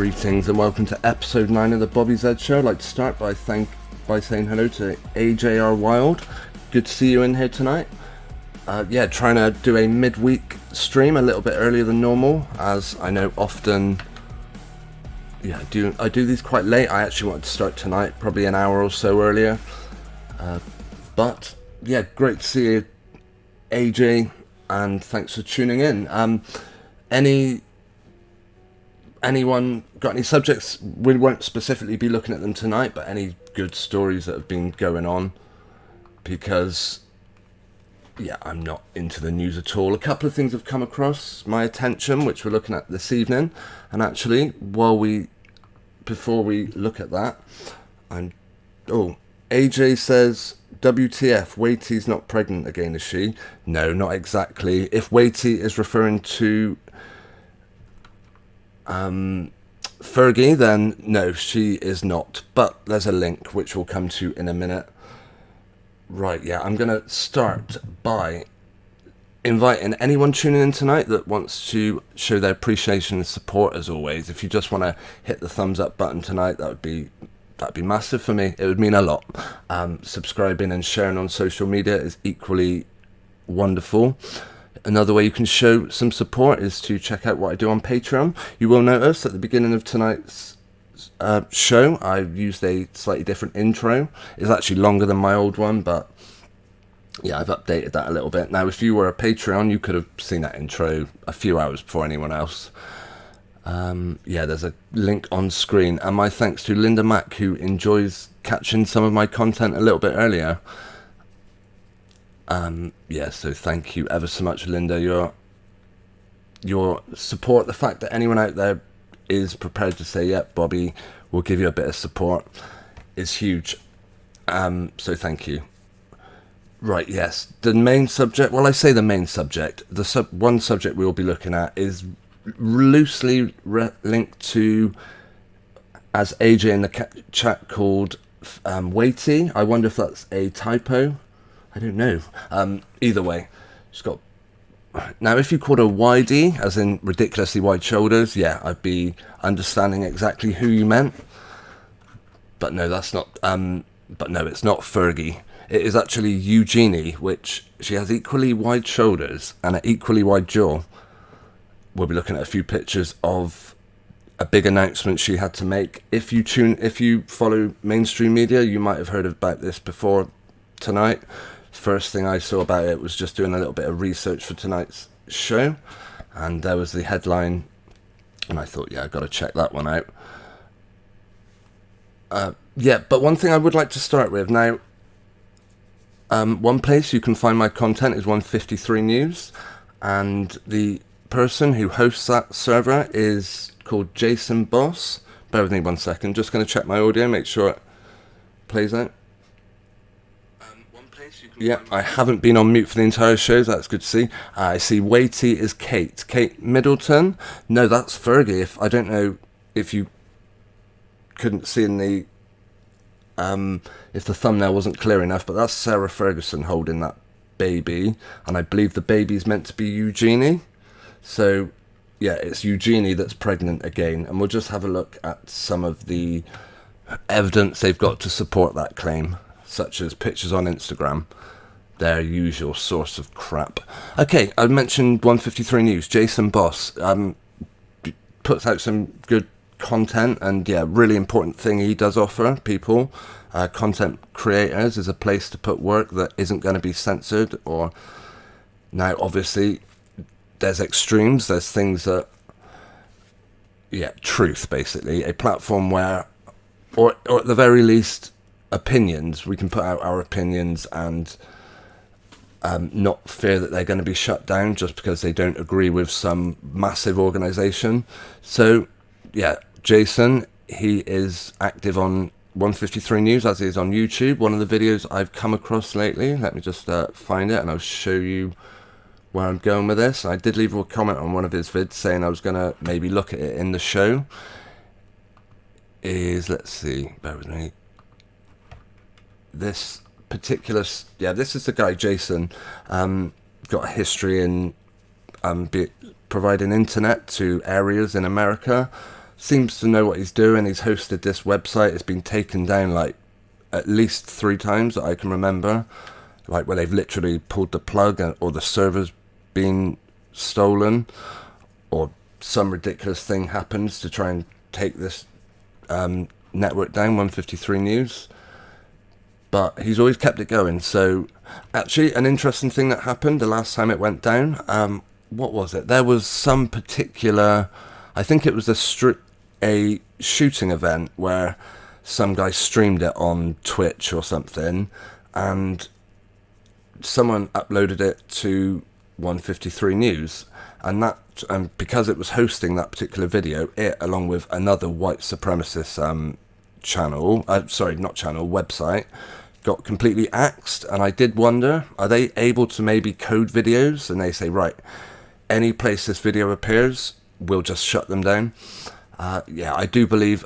Greetings and welcome to episode 9 of the Bobby Z Show. I'd like to start by saying hello to AJR Wild. Good to see you in here tonight. Trying to do a midweek stream a little bit earlier than normal, as I know often I do these quite late. I actually wanted to start tonight, probably an hour or so earlier. But yeah, great to see you, AJ, and thanks for tuning in. Anyone got any subjects? We won't specifically be looking at them tonight, but any good stories that have been going on, because I'm not into the news at all. A couple of things have come across my attention, which we're looking at this evening. And actually, before we look at that, AJ says, WTF, Waitie's not pregnant again, is she? No, not exactly. If Waitie is referring to Fergie, then no, she is not. But there's a link which we'll come to in a minute. Right, I'm going to start by inviting anyone tuning in tonight that wants to show their appreciation and support, as always. If you just want to hit the thumbs up button tonight, that'd be massive for me. It would mean a lot. Subscribing and sharing on social media is equally wonderful. Another way you can show some support is to check out what I do on Patreon. You will notice at the beginning of tonight's show, I've used a slightly different intro. It's actually longer than my old one, but I've updated that a little bit. Now, if you were a Patreon, you could have seen that intro a few hours before anyone else. There's a link on screen, and my thanks to Linda Mack, who enjoys catching some of my content a little bit earlier. So thank you ever so much, Linda. Your support, the fact that anyone out there is prepared to say, yep, Bobby, we'll give you a bit of support, is huge. So thank you. Right, yes. The main subject, I say the main subject, one subject we'll be looking at is loosely linked to, as AJ in the chat called, Waitie. I wonder if that's a typo. I don't know. Either way, she's got... Now, if you called her Widey, as in ridiculously wide shoulders, I'd be understanding exactly who you meant. But no, that's not... it's not Fergie. It is actually Eugenie, which she has equally wide shoulders and an equally wide jaw. We'll be looking at a few pictures of a big announcement she had to make. If you follow mainstream media, you might have heard about this before tonight. First thing I saw about it was just doing a little bit of research for tonight's show, and there was the headline, and I thought, I've got to check that one out. But one thing I would like to start with now. One place you can find my content is 153 News, and the person who hosts that server is called Jason Boss. Bear with me 1 second, just going to check my audio, make sure it plays out. I haven't been on mute for the entire show, so that's good to see. I see Waitie is Kate Middleton. No, that's Fergie. I don't know if you couldn't see in the if the thumbnail wasn't clear enough, but that's Sarah Ferguson holding that baby, and I believe the baby's meant to be Eugenie. So it's Eugenie that's pregnant again, and we'll just have a look at some of the evidence they've got to support that claim, such as pictures on Instagram, their usual source of crap. Okay, I mentioned 153 News. Jason Boss puts out some good content, and really important thing he does offer people, content creators, is a place to put work that isn't going to be censored. Or now, obviously, there's extremes. There's things that, truth, basically. A platform where, or at the very least, opinions. We can put out our opinions and not fear that they're going to be shut down just because they don't agree with some massive organization. So Jason, he is active on 153 News, as he is on YouTube. One of the videos I've come across lately, let me just find it and I'll show you where I'm going with this. I did leave a comment on one of his vids saying I was going to maybe look at it in the show. Let's see, bear with me. This particular, this is the guy, Jason, got a history in providing internet to areas in America. seems to know what he's doing. He's hosted this website. It's been taken down like at least 3 times that I can remember, like where they've literally pulled the plug, or the server's been stolen, or some ridiculous thing happens to try and take this network down, 153 News. But he's always kept it going. So actually, an interesting thing that happened the last time it went down, what was it? There was some particular, I think it was a shooting event where some guy streamed it on Twitch or something, and someone uploaded it to 153 News, and because it was hosting that particular video, it, along with another white supremacist website, got completely axed. And I did wonder, are they able to maybe code videos, and they say, right, any place this video appears, we'll just shut them down? Yeah, I do believe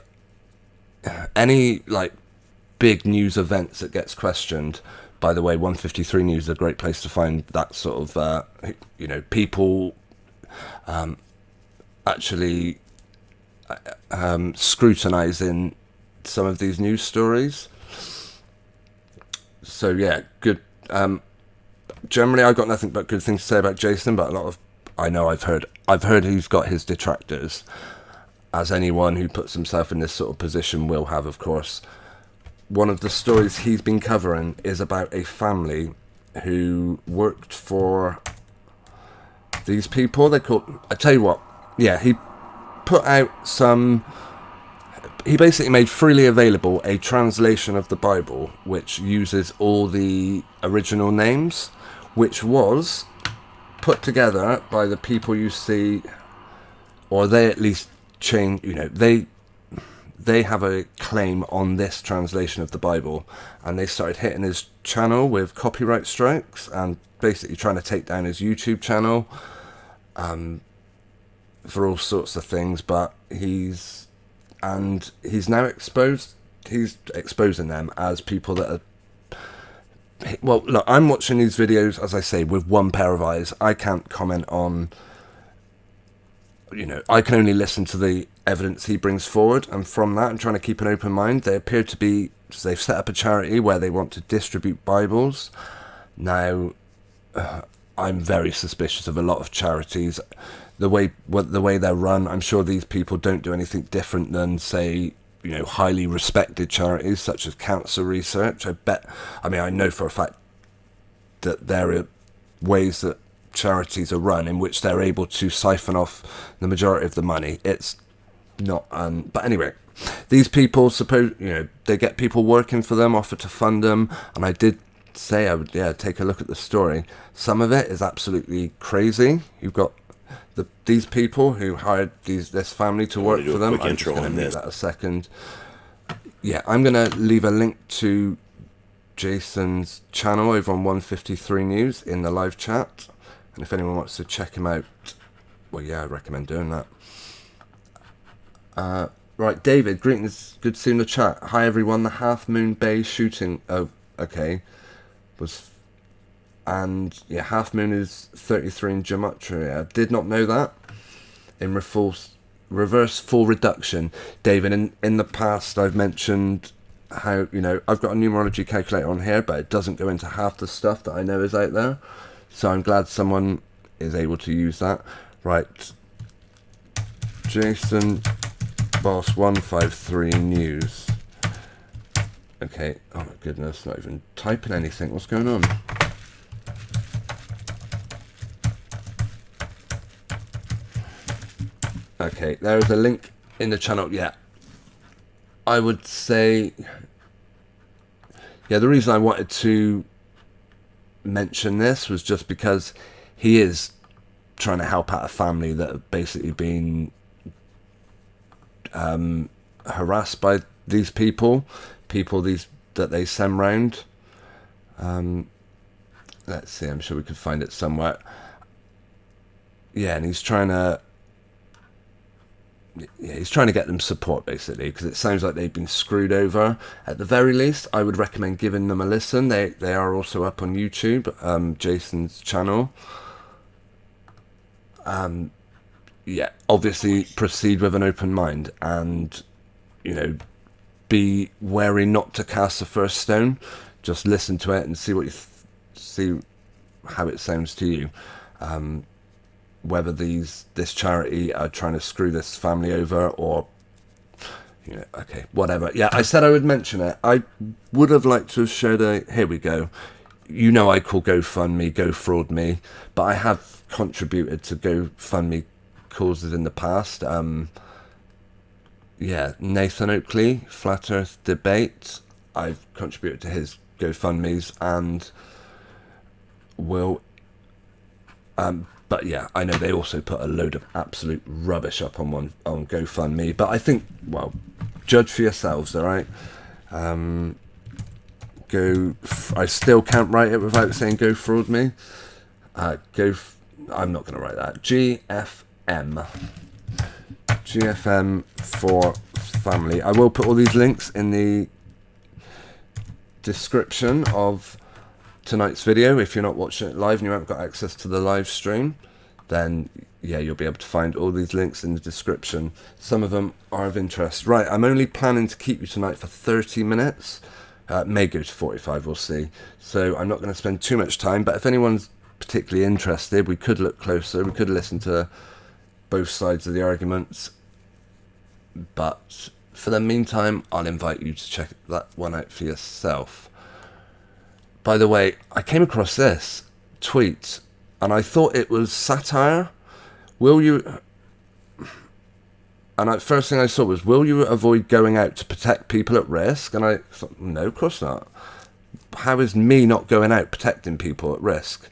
any like big news events that gets questioned. By the way, 153 News is a great place to find that sort of people actually scrutinizing some of these news stories. So yeah, good. Generally, I've got nothing but good things to say about Jason, but I've heard he's got his detractors, as anyone who puts himself in this sort of position will have, of course. One of the stories he's been covering is about a family who worked for these people. I tell you what, yeah, he basically made freely available a translation of the Bible which uses all the original names, which was put together by the people you see, or they at least change, they have a claim on this translation of the Bible, and they started hitting his channel with copyright strikes and basically trying to take down his YouTube channel for all sorts of things. But he's now he's exposing them as people that are, well, look, I'm watching these videos, as I say, with one pair of eyes. I can't comment on, I can only listen to the evidence he brings forward, and from that I'm trying to keep an open mind. They've set up a charity where they want to distribute Bibles. Now, I'm very suspicious of a lot of charities, the way they're run. I'm sure these people don't do anything different than, say, highly respected charities such as Cancer Research. I know for a fact that there are ways that charities are run in which they're able to siphon off the majority of the money. It's not, but anyway, these people they get people working for them, offer to fund them, and I did say I would take a look at the story. Some of it is absolutely crazy. You've got these people who hired this family to work for them. I'm just going to leave that a second. Yeah, I'm going to leave a link to Jason's channel over on 153 News in the live chat, and if anyone wants to check him out, well, yeah, I recommend doing that. Right, David, greetings, good to see you in the chat. Hi everyone, the Half Moon Bay shooting, Half Moon is 33 in gematria. I did not know that. In reverse full reduction. David, in the past I've mentioned how, I've got a numerology calculator on here, but it doesn't go into half the stuff that I know is out there. So I'm glad someone is able to use that. Right. Jason Boss 153 News. Okay. Oh my goodness, not even typing anything. What's going on? Okay, there is a link in the channel. Yeah. I would say, the reason I wanted to mention this was just because he is trying to help out a family that have basically been harassed by these people that they send round. Let's see, I'm sure we could find it somewhere. Yeah, and he's trying to get them support, basically, because it sounds like they've been screwed over. At the very least, I would recommend giving them a listen. They are also up on YouTube, Jason's channel. yeah, obviously proceed with an open mind, and be wary not to cast the first stone. Just listen to it and see what see how it sounds to you. Whether this charity are trying to screw this family over, or okay, whatever. Yeah, I said I would mention it. I would have liked to have shared here we go. I call GoFundMe Go Fraud Me, but I have contributed to GoFundMe causes in the past. Nathan Oakley, Flat Earth Debate, I've contributed to his GoFundMes, and will but yeah, I know they also put a load of absolute rubbish up on GoFundMe, but I think, well, judge for yourselves, alright? I still can't write it without saying Go Fraud Me. I'm not going to write that. GFM for family. I will put all these links in the description of tonight's video. If you're not watching it live and you haven't got access to the live stream, then yeah, you'll be able to find all these links in the description. Some of them are of interest. Right, I'm only planning to keep you tonight for 30 minutes. May go to 45, we'll see. So I'm not going to spend too much time, but if anyone's particularly interested, we could look closer. We could listen to both sides of the arguments. But for the meantime, I'll invite you to check that one out for yourself. By the way, I came across this tweet and I thought it was satire. First thing I saw was, will you avoid going out to protect people at risk? And I thought, no, of course not. How is me not going out protecting people at risk?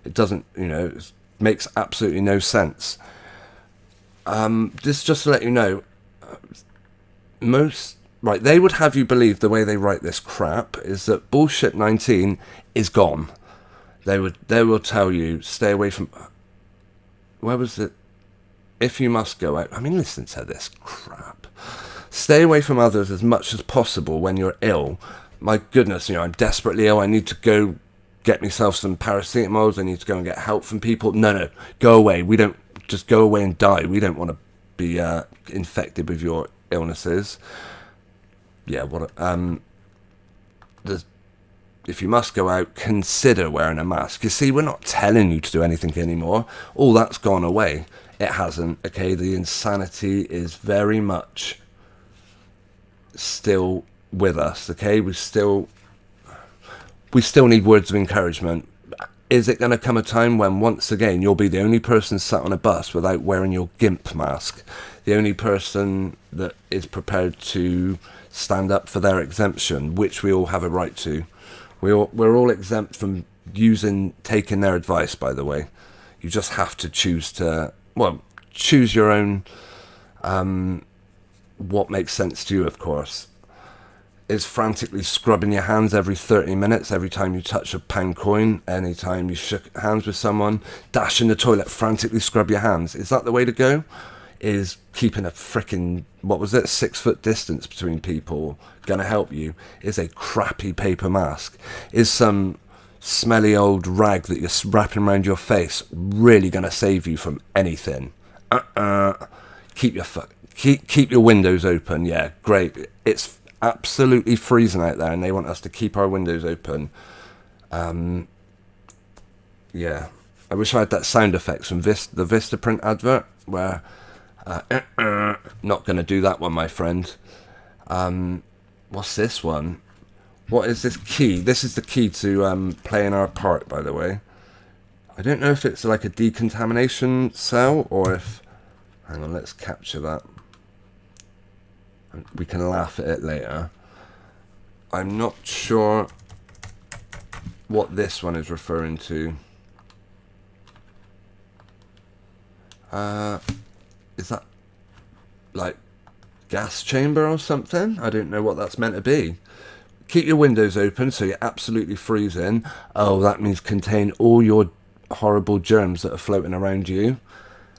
It doesn't, it makes absolutely no sense. This just to let you know, they would have you believe, the way they write this crap is that bullshit 19 is gone. They will tell you, stay away from, where was it? If you must go out, listen to this crap. Stay away from others as much as possible when you're ill. My goodness, I'm desperately ill. I need to go get myself some paracetamols. I need to go and get help from people. No, go away. We don't, just go away and die. We don't want to be infected with your illnesses. Yeah, if you must go out, consider wearing a mask. You see, we're not telling you to do anything anymore. All that's gone away. It hasn't, okay? The insanity is very much still with us, okay? We still need words of encouragement. Is it going to come a time when, once again, you'll be the only person sat on a bus without wearing your GIMP mask? The only person that is prepared to stand up for their exemption, which we all have a right to. We're all exempt from taking their advice, by the way. You just have to choose your own, what makes sense to you, of course. Is frantically scrubbing your hands every 30 minutes, every time you touch a pound coin, any time you shook hands with someone, dash in the toilet, frantically scrub your hands. Is that the way to go? Is keeping a frickin', 6 foot distance between people gonna help you? Is a crappy paper mask? Is some smelly old rag that you're wrapping around your face really gonna save you from anything? Keep your windows open. Yeah, great. It's absolutely freezing out there and they want us to keep our windows open. Yeah, I wish I had that sound effects from the Vistaprint advert where not going to do that one, my friend. What's this one? What is this key? This is the key to playing our part, by the way. I don't know if it's like a decontamination cell or if, hang on, let's capture that. We can laugh at it later. I'm not sure what this one is referring to. Is that like gas chamber or something? I don't know what that's meant to be. Keep your windows open so you're absolutely freezing. Oh, that means contain all your horrible germs that are floating around you.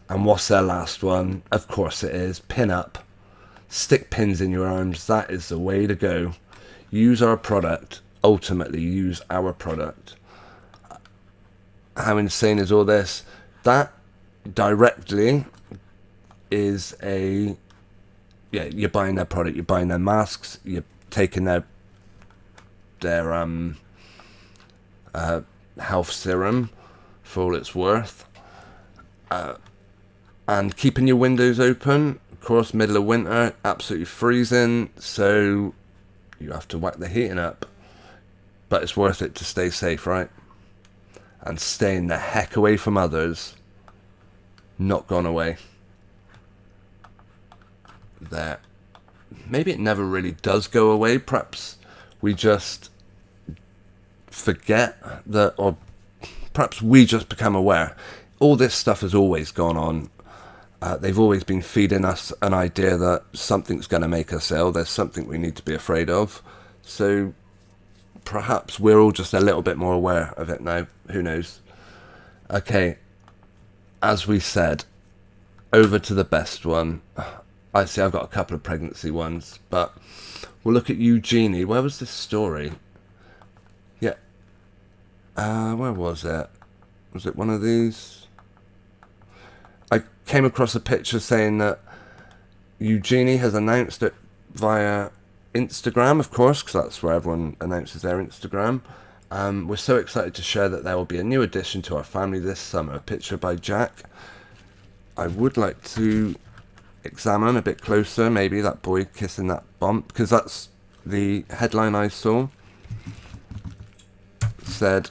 And what's their last one? Of course it is. Pin up. Stick pins in your arms. That is the way to go. Use our product. Ultimately, use our product. How insane is all this? That directly is you're buying their product, you're buying their masks, you're taking their health serum for all it's worth, and keeping your windows open. Of course, middle of winter, absolutely freezing, so you have to whack the heating up, but it's worth it to stay safe, right? And staying the heck away from others. Not gone away. There. Maybe it never really does go away. Perhaps we just forget that, or perhaps we just become aware. All this stuff has always gone on. They've always been feeding us an idea that something's going to make us ill. There's something we need to be afraid of. So perhaps we're all just a little bit more aware of it now. Who knows? Okay. As we said, over to the best one. I see I've got a couple of pregnancy ones, but we'll look at Eugenie. Where was this story? Yeah. Where was it? Was it one of these? I came across a picture saying that Eugenie has announced it via Instagram, of course, because that's where everyone announces their Instagram. We're so excited to share that there will be a new addition to our family this summer. A picture by Jack. I would like to examine a bit closer, maybe, that boy kissing that bump, because that's the headline I saw. It said,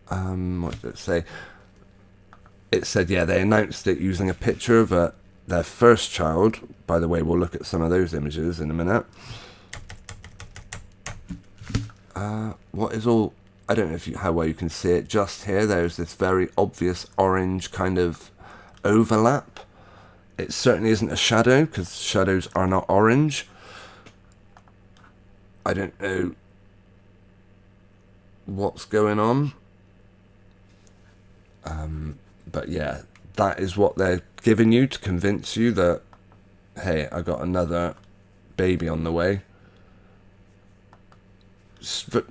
what did it say? It said, yeah, they announced it using a picture of their first child. By the way, we'll look at some of those images in a minute. What is all... I don't know how well you can see it. Just here, there's this very obvious orange kind of overlap. It certainly isn't a shadow, because shadows are not orange. I don't know what's going on. But yeah, that is what they're giving you to convince you that, hey, I got another baby on the way. But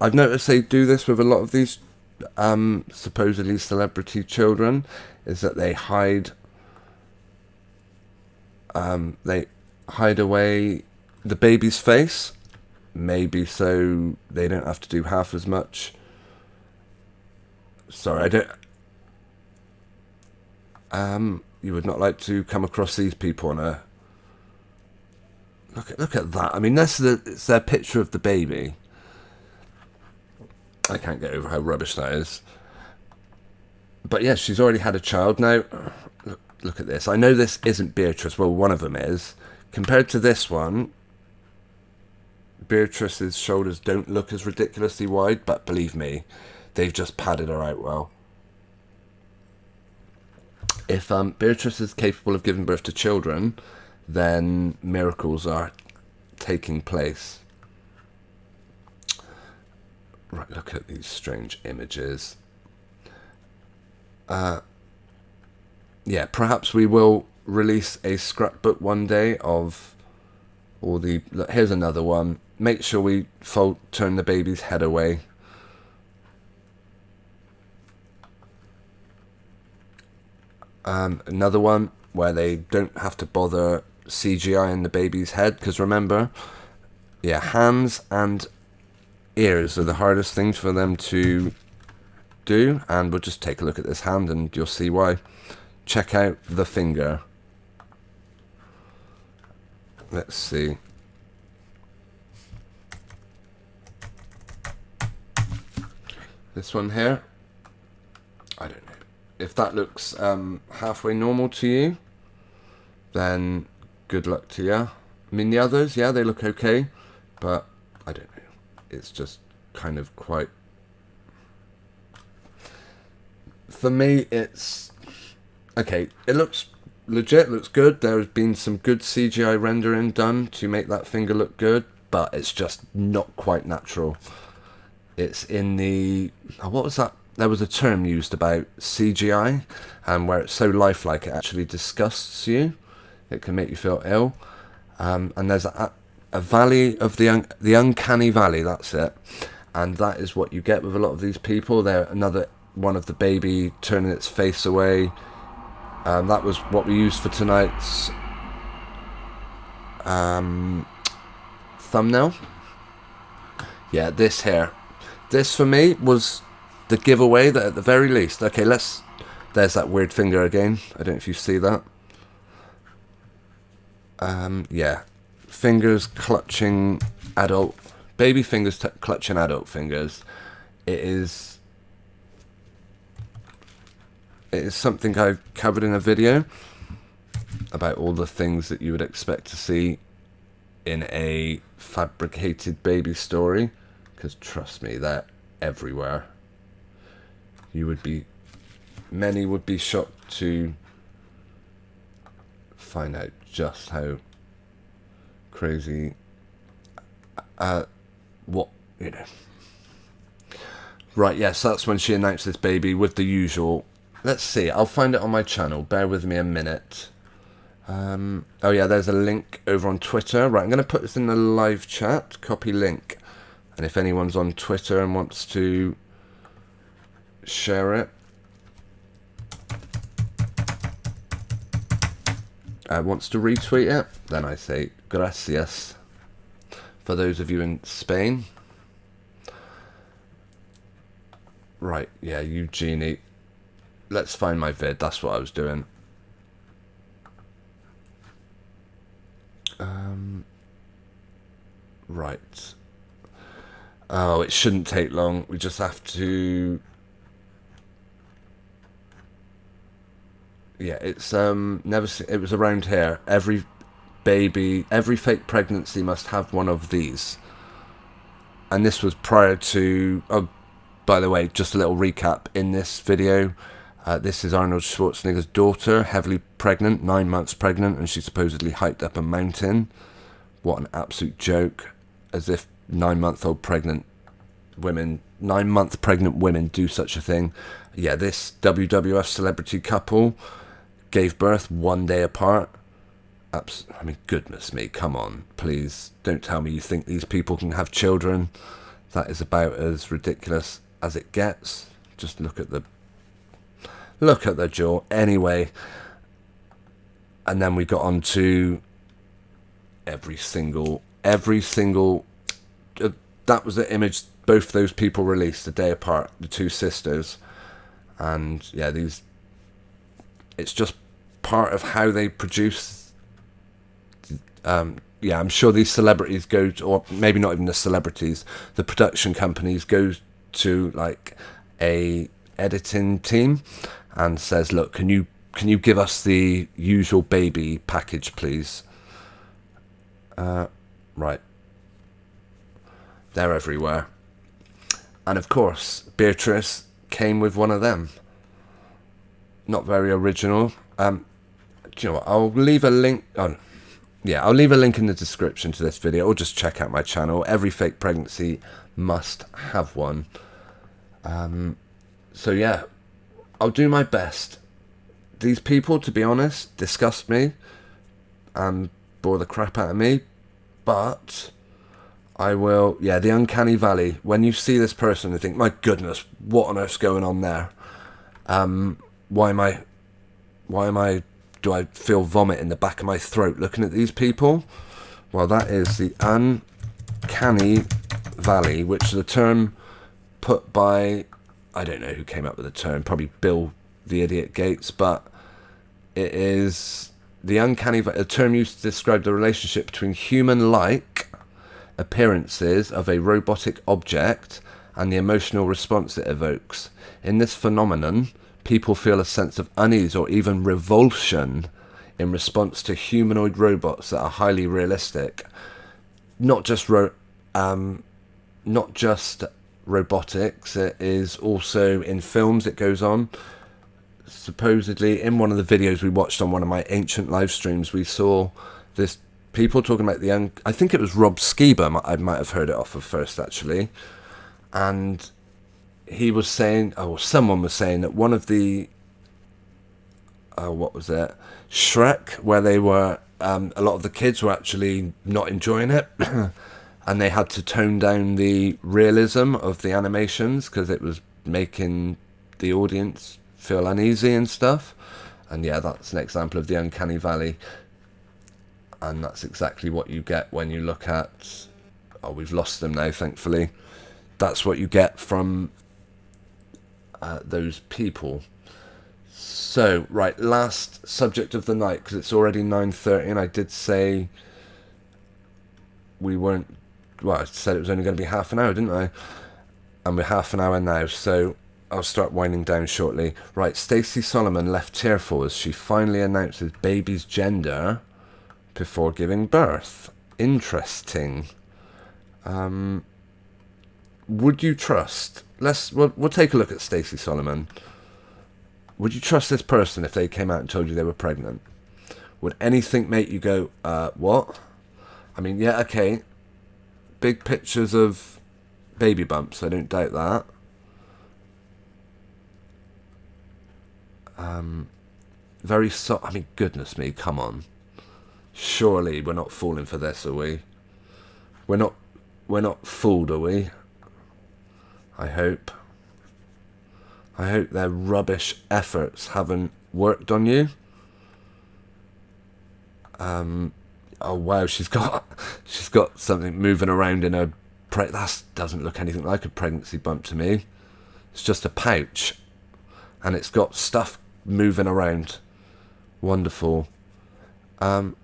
I've noticed they do this with a lot of these supposedly celebrity children, is that they hide away the baby's face, maybe so they don't have to do half as much. Sorry, I don't... you would not like to come across these people on a... Look at that. I mean, it's their picture of the baby. I can't get over how rubbish that is. But yes, she's already had a child. Now, look at this. I know this isn't Beatrice. Well, one of them is. Compared to this one, Beatrice's shoulders don't look as ridiculously wide, but believe me, they've just padded her out well. If Beatrice is capable of giving birth to children, then miracles are taking place. Right, look at these strange images. Yeah, perhaps we will release a scrapbook one day of all the... Look, here's another one. Make sure we turn the baby's head away. Another one where they don't have to bother CGI-ing the baby's head, because remember, yeah, hands and ears are the hardest things for them to do, and we'll just take a look at this hand and you'll see why. Check out the finger. Let's see. This one here, I don't know. If that looks halfway normal to you, then good luck to you. I mean, the others, yeah, they look okay, but I don't know. It's just kind of quite... For me, it's... Okay, it looks legit, looks good. There's been some good CGI rendering done to make that finger look good, but it's just not quite natural. It's in the... Oh, what was that? There was a term used about CGI, and where it's so lifelike it actually disgusts you. It can make you feel ill. And there's a valley of the uncanny valley, that's it. And that is what you get with a lot of these people. They're another one of the baby turning its face away That was what we used for tonight's thumbnail. Yeah, this here. This for me was the giveaway that at the very least. Okay, there's that weird finger again. I don't know if you see that. Yeah. Fingers clutching baby fingers clutching adult fingers. It is something I've covered in a video about all the things that you would expect to see in a fabricated baby story, because trust me, they're everywhere. Many would be shocked to find out just how crazy right. Yes, that's when she announced this baby with the usual, let's see, I'll find it on my channel, bear with me a minute. Oh yeah, there's a link over on Twitter. Right, I'm going to put this in the live chat, copy link, and if anyone's on Twitter and wants to share it, wants to retweet it, then I say gracias. For those of you in Spain. Right, yeah, Eugenie. Let's find my vid, that's what I was doing. Right. Oh, it shouldn't take long. We just have to... Yeah, it's it was around here. Every fake pregnancy must have one of these. And this was prior to... Oh, by the way, just a little recap. In this video, this is Arnold Schwarzenegger's daughter, heavily pregnant, 9 months pregnant, and she supposedly hiked up a mountain. What an absolute joke. As if 9-month pregnant women do such a thing. Yeah, this WWF celebrity couple gave birth 1 day apart. I mean, goodness me, come on, please. Don't tell me you think these people can have children. That is about as ridiculous as it gets. Just look at the jaw. Anyway, and then we got on to every single that was the image both those people released a day apart, the two sisters. And yeah, it's just part of how they produce. Yeah, I'm sure these celebrities go to, or maybe not even the celebrities, the production companies go to like a editing team and says, look, can you give us the usual baby package, please? Right. They're everywhere. And of course, Beatrice came with one of them. Not very original. Do you know what? I'll leave a link. Oh, yeah, I'll leave a link in the description to this video, or just check out my channel. Every fake pregnancy must have one. So yeah, I'll do my best. These people, to be honest, disgust me and bore the crap out of me, but I will, yeah, the uncanny valley. When you see this person and think, my goodness, what on earth's going on there? Do I feel vomit in the back of my throat looking at these people? Well, that is the uncanny valley, which is a term put by, I don't know who came up with the term, probably Bill the Idiot Gates, but it is the uncanny valley, a term used to describe the relationship between human-like appearances of a robotic object and the emotional response it evokes. In this phenomenon, people feel a sense of unease or even revulsion in response to humanoid robots that are highly realistic. Not just robotics, it is also in films. It goes on. Supposedly, in one of the videos we watched on one of my ancient live streams, we saw this people talking about I think it was Rob Skiba, I might have heard it off of first actually, and he was saying, someone was saying that one of the what was it, Shrek, where they were a lot of the kids were actually not enjoying it and they had to tone down the realism of the animations because it was making the audience feel uneasy and stuff. And yeah, that's an example of the uncanny valley. And that's exactly what you get when you look at... Oh, we've lost them now, thankfully. That's what you get from those people. So, right, last subject of the night, because it's already 9:30, and I did say we weren't... Well, I said it was only going to be half an hour, didn't I? And we're half an hour now, so I'll start winding down shortly. Right, Stacey Solomon left tearful as she finally announces baby's gender before giving birth. Interesting. Would you trust... We'll take a look at Stacey Solomon. Would you trust this person if they came out and told you they were pregnant? Would anything make you go, what? I mean, yeah, okay. Big pictures of baby bumps, I don't doubt that. Very I mean, goodness me, come on. Surely we're not falling for this, are we? We're not fooled, are we? I hope. I hope their rubbish efforts haven't worked on you. Oh wow, she's got something moving around in her... That doesn't look anything like a pregnancy bump to me. It's just a pouch. And it's got stuff moving around. Wonderful. Oh,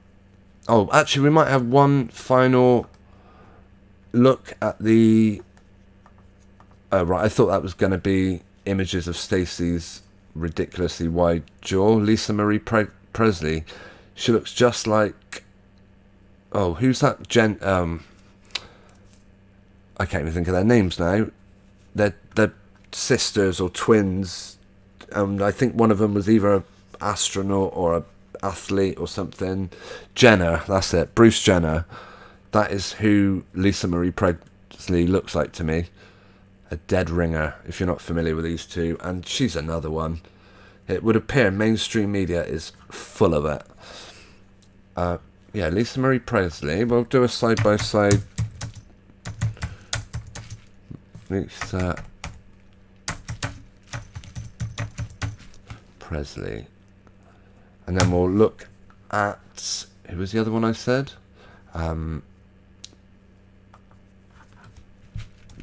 actually, we might have one final look at the... Oh, right, I thought that was going to be images of Stacey's ridiculously wide jaw. Lisa Marie Presley. She looks just like... Oh, who's that? I can't even think of their names now. They're sisters or twins. I think one of them was either an astronaut or an athlete or something. Jenner, that's it. Bruce Jenner. That is who Lisa Marie Presley looks like to me. A dead ringer, if you're not familiar with these two. And she's another one. It would appear mainstream media is full of it. Yeah, Lisa Marie Presley. We'll do a side-by-side. Lisa Presley. And then we'll look at... Who was the other one I said?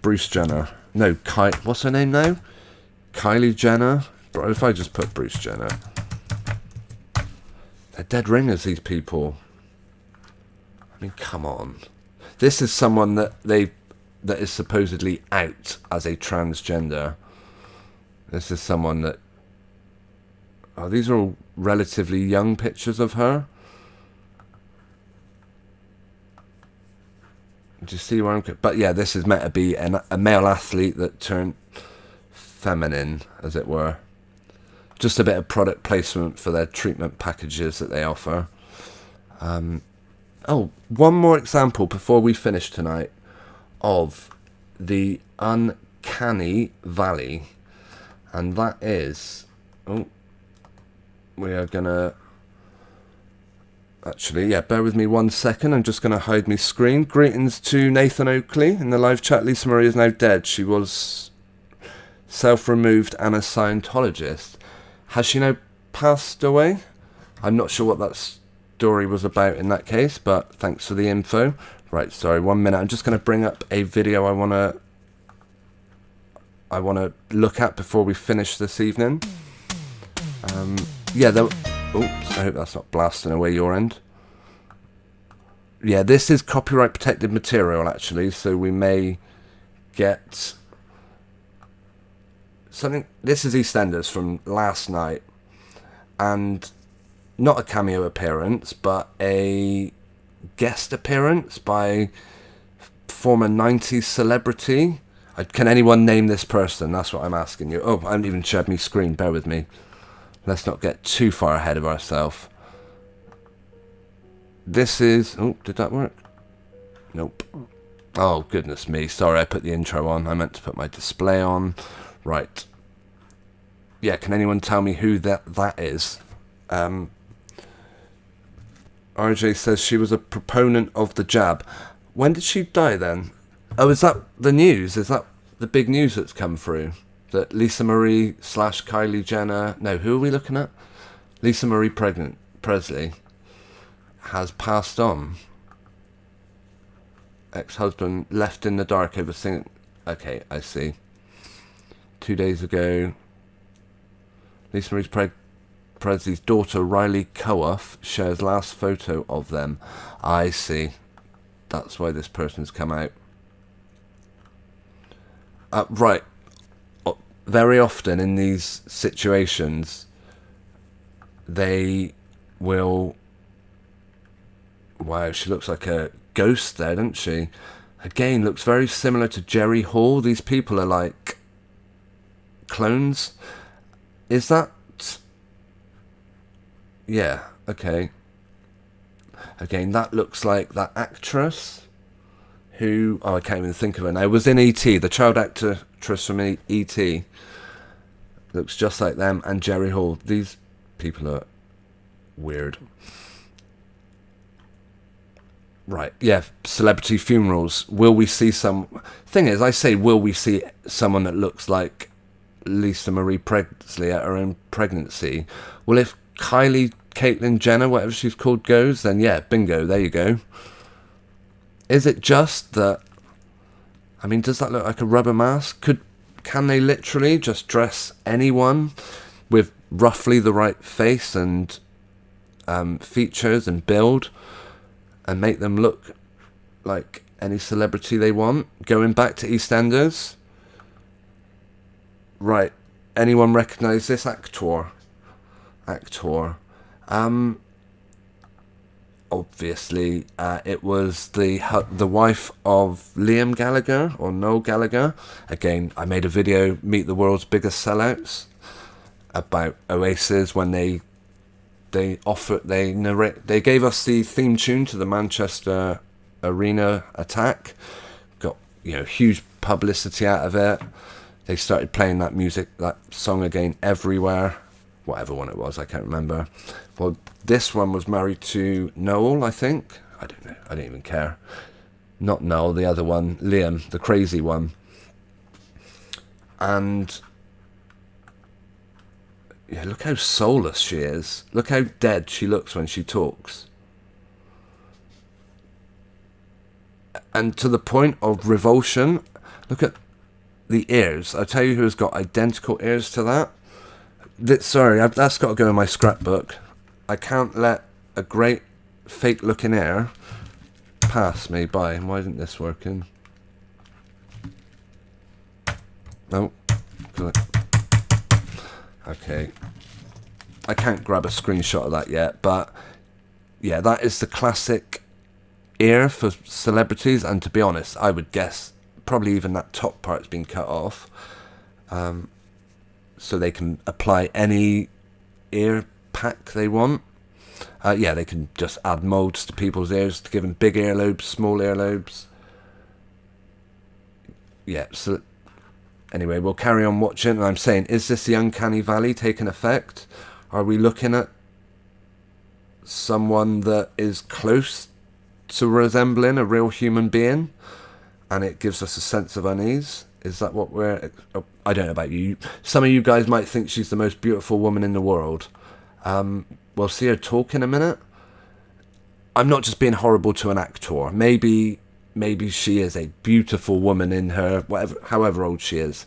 Bruce Jenner. No, what's her name now? Kylie Jenner. Bro, if I just put Bruce Jenner. They're dead ringers, these people. I mean, come on. This is someone that is supposedly out as a transgender. This is someone that... Oh, these are all relatively young pictures of her. Do you see where I'm... But yeah, this is meant to be a male athlete that turned feminine, as it were. Just a bit of product placement for their treatment packages that they offer. Oh, one more example before we finish tonight of the uncanny valley. And that is... Oh, we are going to... Actually, yeah, bear with me 1 second. I'm just going to hide my screen. Greetings to Nathan Oakley in the live chat. Lisa Marie is now dead. She was self-removed and a Scientologist. Has she now passed away? I'm not sure what that story was about in that case, but thanks for the info. Right, sorry, 1 minute. I'm just going to bring up a video I want to look at before we finish this evening. Yeah, oops, I hope that's not blasting away your end. Yeah, this is copyright protected material, actually, so we may get something. This is EastEnders from last night, and not a cameo appearance, but a guest appearance by former 90s celebrity. Can anyone name this person? That's what I'm asking you. Oh, I haven't even shared my screen, bear with me. Let's not get too far ahead of ourselves. This is... Oh, did that work? Nope. Oh, goodness me. Sorry, I put the intro on. I meant to put my display on. Right. Yeah, can anyone tell me who that is? RJ says she was a proponent of the jab. When did she die then? Oh, is that the news? Is that the big news that's come through? That Lisa Marie / Kylie Jenner... No, who are we looking at? Lisa Marie Presley has passed on. Ex-husband left in the dark over singing. Okay, I see. 2 days ago, Lisa Marie Presley's daughter Riley Coaff shares last photo of them. I see. That's why this person's come out. Right. Very often in these situations, they will... Wow, she looks like a ghost there, doesn't she? Again, looks very similar to Jerry Hall. These people are like clones. Is that... Yeah, okay. Again, that looks like that actress who... Oh, I can't even think of her now. Was in E.T., the child actress from E.T. Looks just like them, and Jerry Hall. These people are weird. Right, yeah, celebrity funerals. Will we see some... Thing is, I say, will we see someone that looks like Lisa Marie Presley at her own pregnancy? Well, if Kylie, Caitlyn Jenner, whatever she's called, goes, then yeah, bingo, there you go. Is it just that... I mean, does that look like a rubber mask? Can they literally just dress anyone with roughly the right face and features and build and make them look like any celebrity they want? Going back to EastEnders. Right. Anyone recognise this actor? Obviously, it was the wife of Liam Gallagher, or Noel Gallagher. Again, I made a video, Meet the World's Biggest Sellouts, about Oasis when they gave us the theme tune to the Manchester Arena attack. Got huge publicity out of it. They started playing that song again everywhere. Whatever one it was, I can't remember. Well, this one was married to Noel, I think. I don't know. I don't even care. Not Noel, the other one, Liam, the crazy one. And yeah, look how soulless she is. Look how dead she looks when she talks. And to the point of revulsion, look at the ears. I'll tell you who has got identical ears to that. Sorry, that's got to go in my scrapbook. I can't let a great fake-looking ear pass me by. Why isn't this working? No. Good. Okay. I can't grab a screenshot of that yet, but yeah, that is the classic ear for celebrities, and to be honest, I would guess probably even that top part's been cut off. So they can apply any ear pack they want. Yeah, they can just add molds to people's ears to give them big earlobes, small earlobes. Yeah, so anyway, we'll carry on watching. And I'm saying, is this the uncanny valley taking effect? Are we looking at someone that is close to resembling a real human being, and it gives us a sense of unease? Is that what we're... I don't know about you. Some of you guys might think she's the most beautiful woman in the world. We'll see her talk in a minute. I'm not just being horrible to an actor. Maybe she is a beautiful woman in her, however old she is.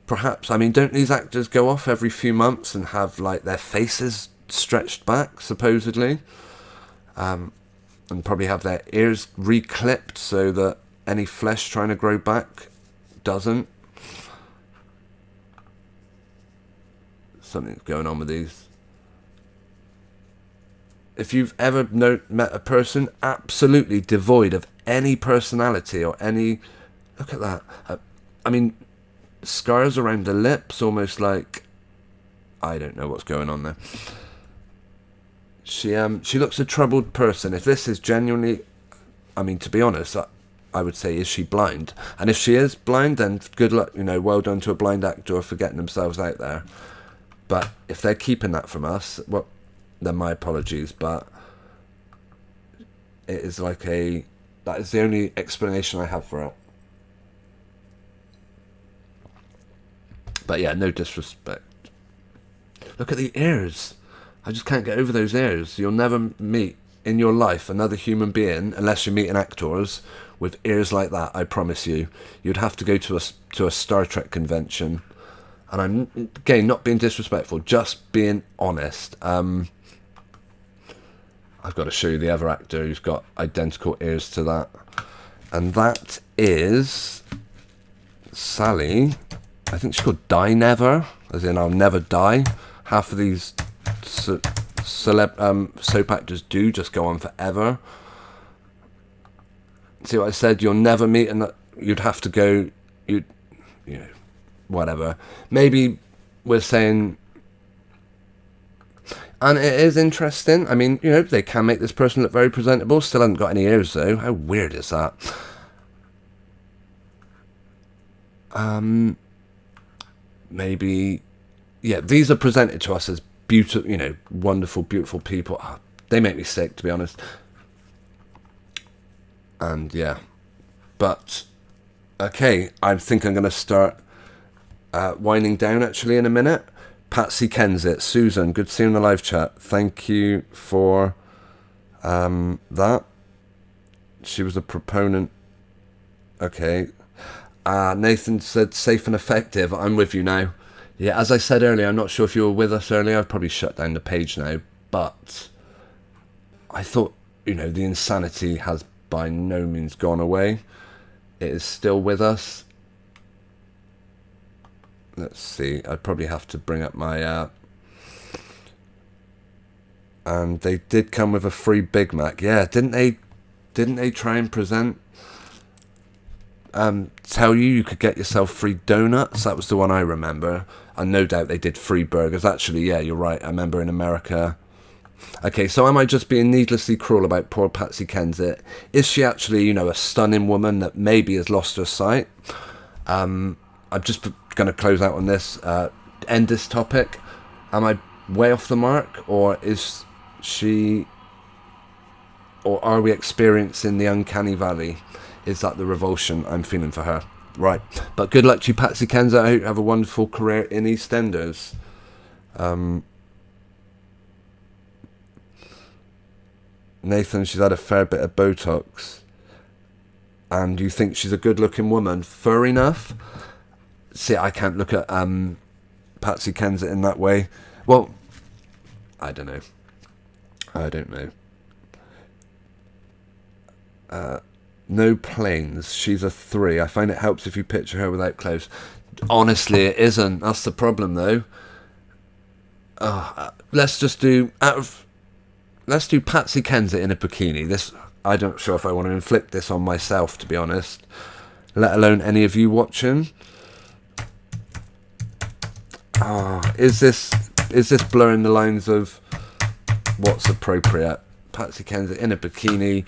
Perhaps, I mean, don't these actors go off every few months and have like their faces stretched back, supposedly? And probably have their ears reclipped so that any flesh trying to grow back doesn't. Something's going on with these. If you've ever met a person absolutely devoid of any personality or any... Look at that. I mean, scars around the lips, almost like... I don't know what's going on there. She looks a troubled person. If this is genuinely... I mean, to be honest, I would say, is she blind? And if she is blind, then good luck, well done to a blind actor for getting themselves out there. But if they're keeping that from us, well, then my apologies, but it is like that is the only explanation I have for it. But yeah, no disrespect. Look at the ears. I just can't get over those ears. You'll never meet in your life another human being, unless you're meeting actors, with ears like that, I promise you. You'd have to go to a Star Trek convention. And I'm, again, not being disrespectful, just being honest. I've got to show you the other actor who's got identical ears to that. And that is Sally. I think she's called Die Never, as in I'll never die. Half of these soap actors do just go on forever. See what I said? You'll never meet, and you'd have to go. You know, whatever. Maybe we're saying, and it is interesting. I mean, you know, they can make this person look very presentable. Still hasn't got any ears though. How weird is that? Maybe, yeah. These are presented to us as beautiful, you know, wonderful, beautiful people. Oh, they make me sick, to be honest. And yeah, but okay, I think I'm going to start winding down actually in a minute. Patsy Kensit, Susan, good to see you in the live chat. Thank you for that. She was a proponent. Okay. Nathan said safe and effective. I'm with you now. Yeah, as I said earlier, I'm not sure if you were with us earlier. I've probably shut down the page now, but I thought, you know, the insanity has by no means gone away. It is still with us. Let's see. I'd probably have to bring up my and they did come with a free Big Mac. Yeah, didn't they try and present tell you could get yourself free donuts? That was the one I remember. And no doubt they did free burgers. Actually, yeah, you're right. I remember in America. Okay, so am I just being needlessly cruel about poor Patsy Kensit? Is she actually, you know, a stunning woman that maybe has lost her sight? I'm just going to close out on this, end this topic. Am I way off the mark, or is she, or are we experiencing the uncanny valley? Is that the revulsion I'm feeling for her? Right, but good luck to you, Patsy Kensit. I hope you have a wonderful career in EastEnders. Nathan, she's had a fair bit of Botox. And you think she's a good-looking woman? Fair enough. See, I can't look at Patsy Kensit in that way. Well, I don't know. No planes. She's a 3. I find it helps if you picture her without clothes. Honestly, it isn't. That's the problem, though. Let's do Patsy Kensit in a bikini. This, I don't sure if I want to inflict this on myself, to be honest. Let alone any of you watching. Is this blurring the lines of what's appropriate? Patsy Kensit in a bikini,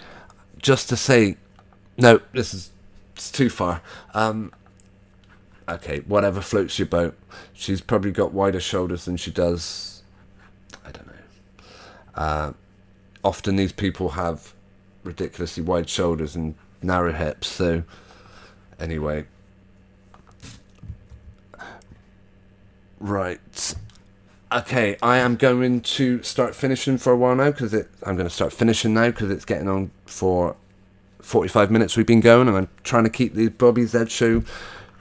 just to say, no, it's too far. Okay, whatever floats your boat. She's probably got wider shoulders than she does. I don't know. Often these people have ridiculously wide shoulders and narrow hips. So, anyway. Right. Okay, I am going to start finishing for a while now, because I'm going to start finishing now because it's getting on for 45 minutes we've been going, and I'm trying to keep the Bobby Z show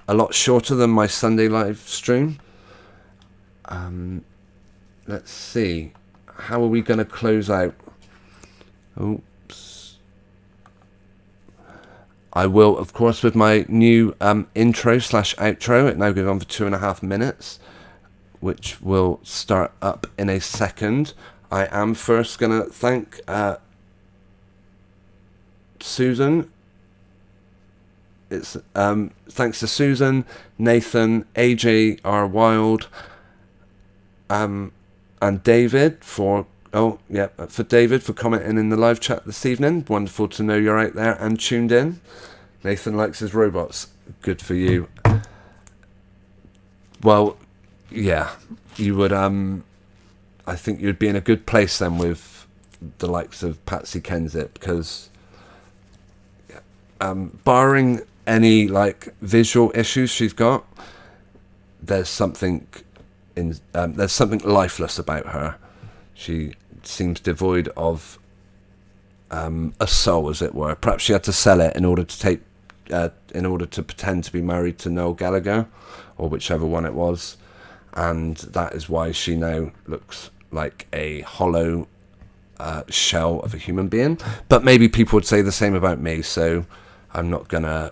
a lot shorter than my Sunday live stream. Let's see. How are we going to close out? Oops. I will, of course, with my new intro/outro. It now goes on for 2.5 minutes, which will start up in a second. I am first going to thank Susan. It's thanks to Susan, Nathan, AJ R. Wild, and David for David for commenting in the live chat this evening. Wonderful to know you're out there and tuned in. Nathan likes his robots. Good for you. Well, yeah, you would. I think you'd be in a good place then with the likes of Patsy Kensit, because barring any like visual issues she's got, there's something lifeless about her. She seems devoid of a soul, as it were. Perhaps she had to sell it in order to pretend to be married to Noel Gallagher, or whichever one it was, and that is why she now looks like a hollow shell of a human being. But maybe people would say the same about me, so I'm not gonna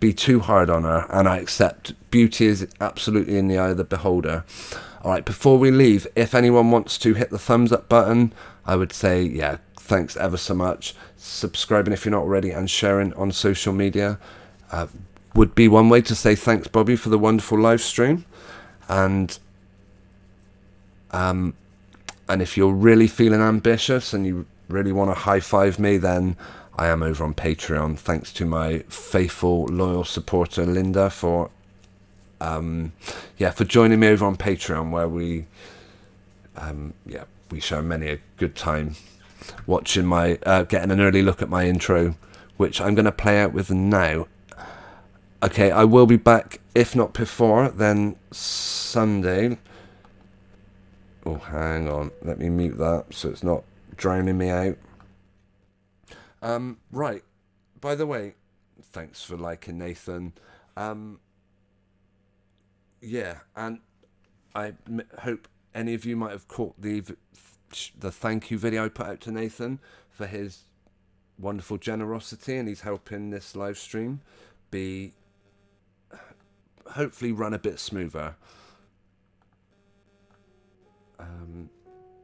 be too hard on her, and I accept beauty is absolutely in the eye of the beholder. Alright, before we leave, if anyone wants to hit the thumbs up button, I would say, yeah, thanks ever so much. Subscribing if you're not already, and sharing on social media would be one way to say thanks, Bobby, for the wonderful live stream. And if you're really feeling ambitious and you really want to high five me, then I am over on Patreon. Thanks to my faithful, loyal supporter Linda for joining me over on Patreon, where we share many a good time watching my getting an early look at my intro, which I'm going to play out with now. Okay, I will be back, if not before, then Sunday. Oh, hang on, let me mute that so it's not drowning me out. Right, by the way, thanks for liking, Nathan. Yeah, and I hope any of you might have caught the thank you video I put out to Nathan for his wonderful generosity, and he's helping this live stream be hopefully run a bit smoother.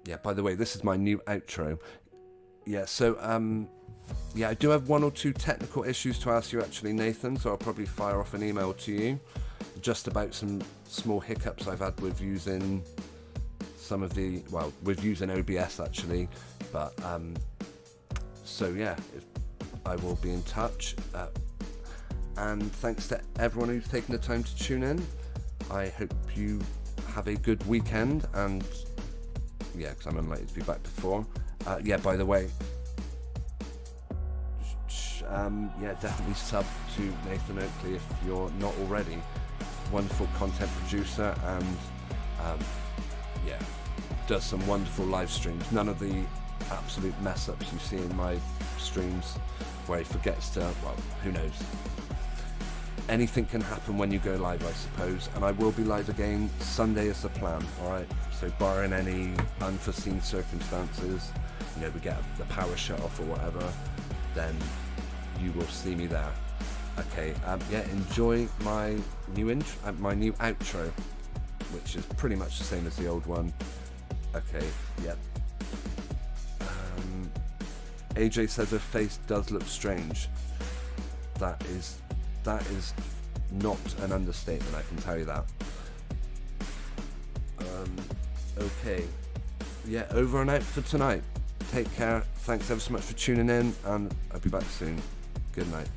Yeah, by the way, this is my new outro. Yeah, so I do have one or two technical issues to ask you actually, Nathan, so I'll probably fire off an email to you just about some small hiccups I've had with using with using OBS actually, but so yeah, I will be in touch, and thanks to everyone who's taken the time to tune in. I hope you have a good weekend, and yeah, because I'm unlikely to be back before. By the way, definitely sub to Nathan Oakley if you're not already. Wonderful content producer, and does some wonderful live streams. None of the absolute mess ups you see in my streams where he forgets to, who knows. Anything can happen when you go live, I suppose, and I will be live again Sunday is the plan. Alright, so barring any unforeseen circumstances, we get the power shut off or whatever, then you will see me there. Okay, enjoy my new outro, which is pretty much the same as the old one. Okay, yep. AJ says her face does look strange. That is not an understatement, I can tell you that. Okay, over and out for tonight. Take care. Thanks ever so much for tuning in, and I'll be back soon. Good night.